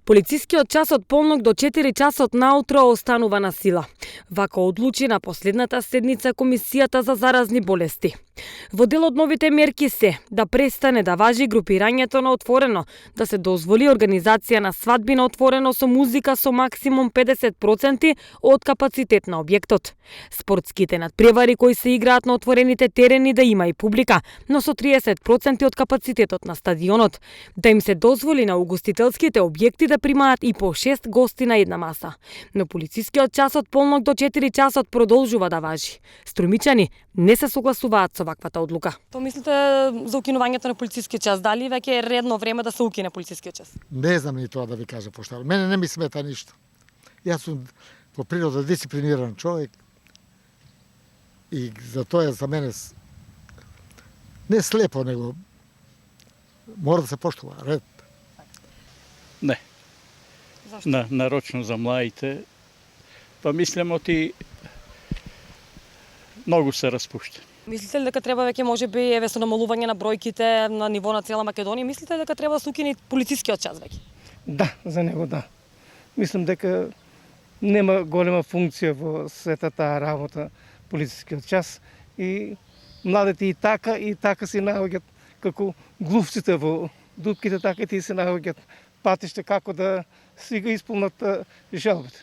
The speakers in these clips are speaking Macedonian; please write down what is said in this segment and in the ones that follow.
Полицискиот час од полнок до 4 часот наутро останува на сила. Вака одлучи на последната седница Комисијата за заразни болести. Во дел од новите мерки се да престане да важи групирањето на отворено, да се дозволи организација на свадби на отворено со музика со максимум 50% од капацитет на објектот. Спортските надпревари кои се играат на отворените терени да има и публика, но со 30% од капацитетот на стадионот. Да им се дозволи на угостителските објекти да примаат и по 6 гости на една маса. Но полицискиот час од полнок до 4 часот продолжува да важи. Струмичани не се согласуваат со ваквата одлука. Што мислите за укинувањето на полицискиот час? Дали веќе е редно време да се укине полицискиот час? Не знам ни тоа да ви кажа поштар. Мене не ми смета ништо. Јас сум по природа дисциплиниран човек и за тоа за мене не слепо, него мора да се поштува ред. Не. Зашто? Нарочно за младите. Па мислам оти многу се распушта. Мислите ли дека треба веќе можеби еве со намалување на бројките на ниво на цела Македонија, мислите ли дека треба да се укине полицискиот час веќе? Да, за него да. Мислам дека нема голема функција во сета таа работа полицискиот час и младите и така се наоѓаат како глувците во дупките, така и тие се наоѓаат патишта како да си го исполнат желбите.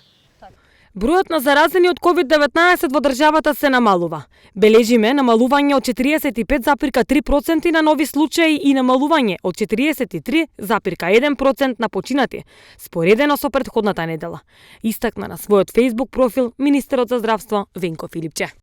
Бројот на заразени од COVID-19 во државата се намалува. Бележиме намалување од 45,3% на нови случаи и намалување од 43,1% на починати, споредено со претходната недела. Истакна на својот Facebook профил министерот за здравство Венко Филипче.